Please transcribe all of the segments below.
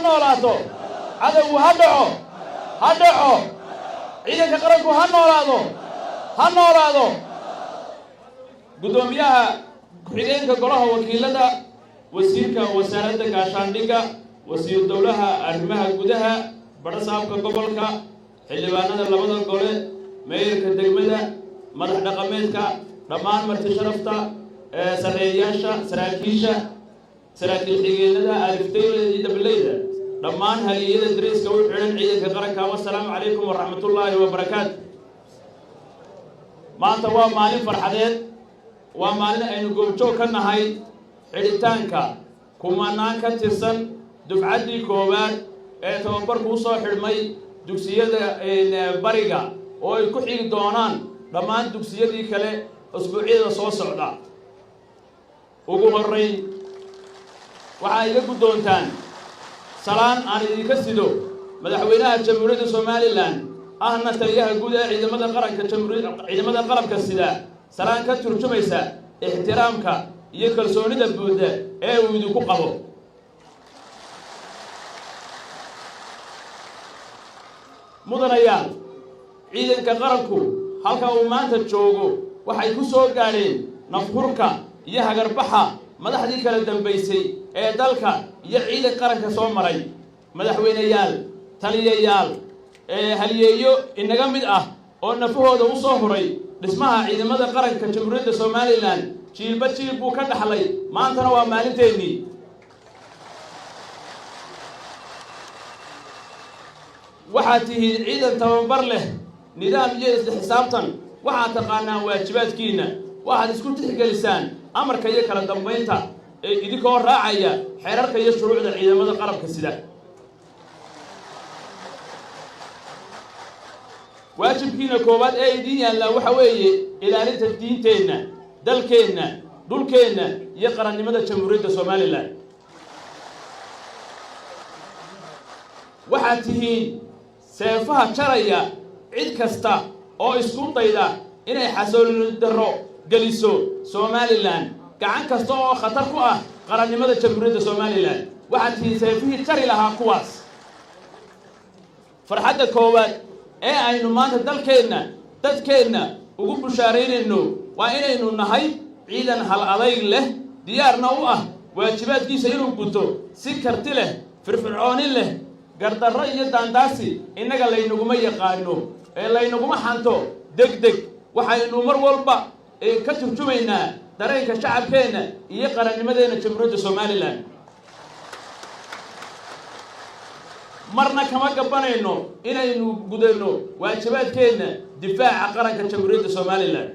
noolaato cadowgu ha dhaco ciidanka qaranku ha noolaado gudoomiyaha ku-xigeenka golaha wakiilada wasiirka wasaaradda gaashaandhigga wasiir dowlaha arrimaha gudaha barasaabka gobolka xildhibaanada labada gole meeyarka degmada madax dhaqameedka dhammaan marti sharafta sareeyaasha saraakiil xigeenada aliftayda iyo dabaleyda dhammaan haliyada dariiska u xidhan ciidanka qaranka wassalaamu calaykum waraxmatullaahi wabarakaatu maanta waa maalin farxadeed waa maalin aynu goobjoog ka nahay xidhitaanka kumanaan ka tirsan dufcaddii koowaad ee tababarku usoo xidhmay dugsiyada bariga oo ay ku xigi doonaan dhammaan dugsiyadii kale usbuucyada soo socda ugu horrayn waxaa iga guddoontaan salaan aan idinka sido madaxweynaha jamhuuriyadda somalilan ahna taliyaha guud ee ciidamada qalabka sida salaan ka turjumaysa ixtiraamka iyo kalsoonida buuxda ee uu idinku qabo mudanayaal ciidanka qaranku halka uu maanta joogo waxay ku soo gaadheen nafhurka iyo hagarbaxa madaxdii kala dambaysay ee dalka iyo ciidan qaranka soo maray madaxweyneyaal taliyayaal haliyeeyo inaga mid ah oo nafahooda u soo huray dhismaha ciidamada qaranka jamhuuriyadda somalilan jiilba jiil buu ka dhaxlay maantana waa maalinteennii waxaad tihiin ciidan tababar leh nidaam iyo isla xisaabtan waxaad taqaanaan waajibaadkiinna waxaad isku tixgelisaan amarka iyo kala dambaynta ee idinkoo raacaya xeerarka iyo shuruucda ciidamada qalabka sida waajibkiina koowaad ee idiin yaallaa waxa weeye ilaalinta diinteenna dalkeenna dhulkeenna iyo qarannimada jamhuuriyadda somalilan waxaad tihiin seefaha jaraya cid kasta oo isku dayda inay xasoolino darro geliso somalilan gacan kasta oo khatar ku ah qarannimada jamhuuriyadda somalilan waxaad tihiin seefihii jari lahaa kuwaas farxadda koowaad ee aynu maanta dadkeenna ugu bushaaraynayno waa inaynu nahay ciidan hal adayg leh diyaarna u ah waajibaadkiisa inuu guto si karti leh firfircooni leh gardarro iyo daandaasi innaga laynaguma yaqaano ee laynaguma xanto degdeg waxaynu mar walba ka turjumaynaa dareenka shacabkeenna iyo qarannimadeenna jamhuuriyadda somalilan marna kama gabanayno inaynu gudano waajibaadkeenna difaaca qaranka jamhuuriyadda somalilan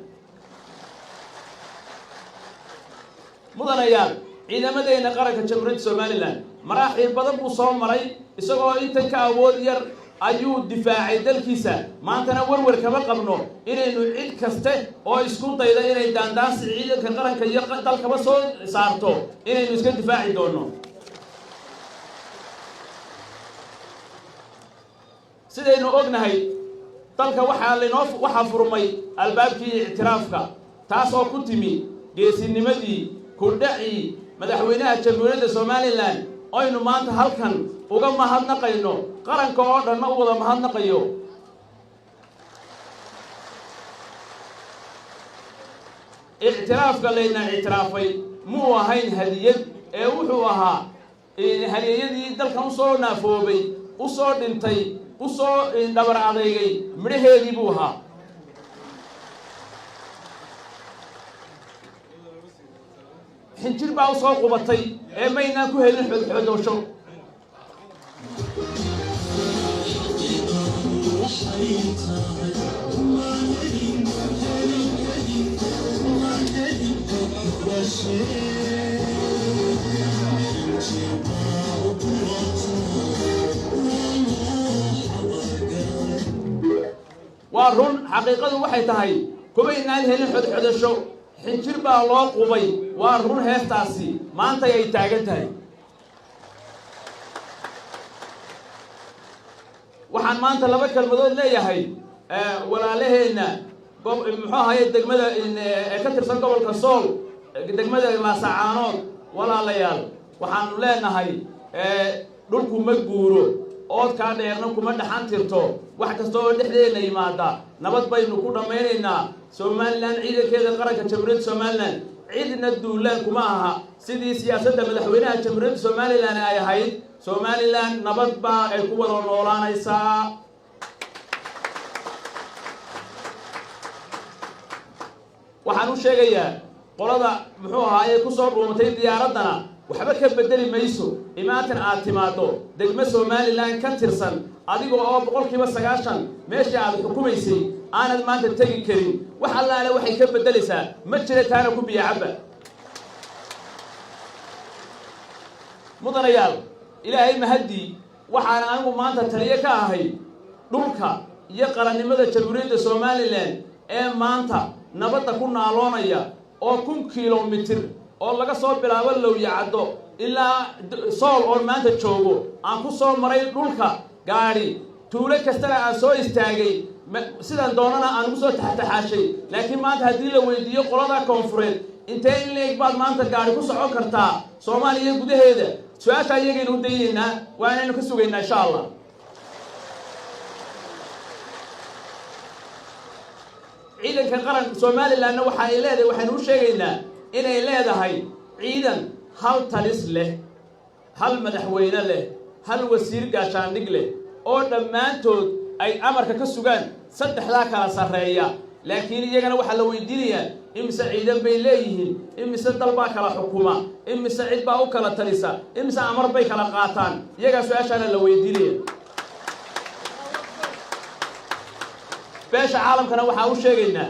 mudanayaal ciidamadeenna qaranka jamhuuriyadda somalilan maraaxiil badan buu soo maray isagoo intan ka awood yar ayuu difaacay dalkiisa maantana warwar kama qabno inaynu cid kaste oo isku dayda inay daandaansi ciidanka qaranka iyo dalkaba soo saarto inaynu iska difaaci doono sidaynu ognahay dalka waxaa furmay albaabkii ictiraafka taas oo ku timi geesinimadii kudhacii madaxweynaha jamhuuriyadda somalilan aynu maanta halkan uga mahadnaqayno qaranka oo dhanna u wada mahadnaqayo ictiraafka layna ictiraafay muu ahayn hadiyad ee wuxuu ahaa halyeeyadii dalkan usoo naafoobay usoo dhintay usoo dhabar adeygay midhaheedii buu ahaa xinjir baa usoo qubatay ee maynaan ku helin xodxodoosho waa run xaqiiqadu waxay tahay kubaynaan helin xodxodasho xinjir baa loo qubay waa run heestaasi maantay ay taagan tahay waxaan maanta laba kelmadood leeyahay walaalaheenna muxuu ahaye degmada ee ka tirsan gobolka sool degmada laasacaanood walaalayaal waxaanu leenahay dhulku ma guuro oodkaa dheerna kuma dhaxan tirto wax kasta oo dhexdeena yimaada nabad baynu ku dhammaynaynaa Somaliland ciidankeeda qaranka Jamhuuriyadda Somaliland ciidna duulaan kuma aha sidii siyaasadda madaxweynaha Jamhuuriyadda Somaliland ay ahayd Somaliland nabad baa ay ku wada noolaanaysaa waxaan u sheegayaa qolada muxuu ahaayay ku soo dhuumatay diyaaradana waxba ka bedeli mayso imaatan aad timaado degmo Somaliland ka tirsan adiga oo 90% meeshii aad xukumaysay aanad maanta tagi karin wax allaale waxay ka bedelaysaa ma jira taana ku biyacaba mudanayaal ilaahay mahadi waxaan anigu maanta taliye ka ahay dhulka iyo qarannimada Jamhuuriyadda Somaliland ee maanta nabadda ku naaloonaya oo 1 kilomitir oo laga soo bilaabo Lowyacado ilaa Sool oo maanta joogo aan ku soo maray dhulka gaari tuulo kasta aan soo istaagay sidaan doonana aan ku soo taxtaxashay laakiin maanta hadii la weydiiyo qolada koonfureed intee in leeg baad maanta gaari ku socon kartaa Soomaaliya gudaheeda su'aasha ayagaynu u daynaa waa inaynu ka sugaynaa insha Allah ciidanka qaran Somaliland waxa ay leedahay waxaan u sheegaynaa inay leedahay ciidan hal talis leh hal madaxweyne leh hal wasiir gaashaandhig leh oo dhammaantood ay amarka ka sugaan saddexda kala sareeya laakiin iyagana waxa la weydiinayaa imisa ciidan bay leeyihiin imisa dalba kala xukuma imisa cid baa u kala talisa imisa amar bay kala qaataan iyaga su'aashana la weydiinayaa beesha caalamkana waxa uu sheegaynaa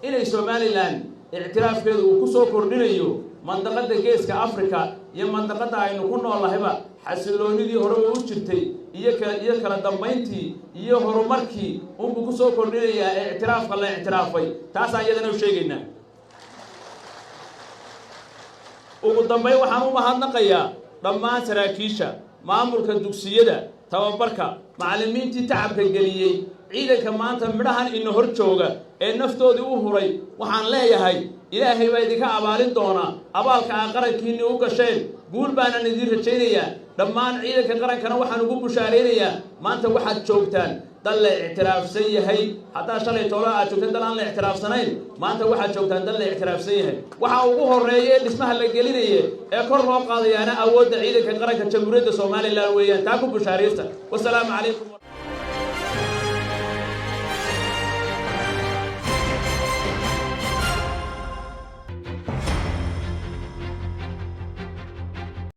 inay Somaliland اعترافkeedu uu ku soo kordhinayo mandaqada geeska Afrika iyo mandaqada aynu ku noolahayba xasiloonidii hore u jirtay iyo kala dambeyntii iyo horumarkii uu ku soo kordhinaya اعترافka la اعترافay taas ayadana u sheegaynaa ugu dambeyn waxaan u mahadnaqayaa dhammaan saraakiisha maamulka dugsiyada tababarka macallimiintii tacabka galiyay ciidanka maanta midhahan in hor jooga ee naftoodii u huray waxaan leeyahay ilaahay baa idinka abaalin doona abaalka qarankiina u gasheen guul baan idin rajaynayaa dhammaan ciidanka qarankana waxaan ugu bushaareeynayaa maanta waxaad joogtaan dal la اعتراafsan yahay hatta shalay toona aad joogtaan dal aan la اعتراafsanayn maanta waxaad joogtaan dal la اعتراafsan yahay waxa ugu horeeyay dhismaha la gelinayo ee kor loo qaadayaana awoodda ciidanka qaranka Jamhuuriyadda Somaliland weeyaan taa ku bushaareysta wassalaamu calaykum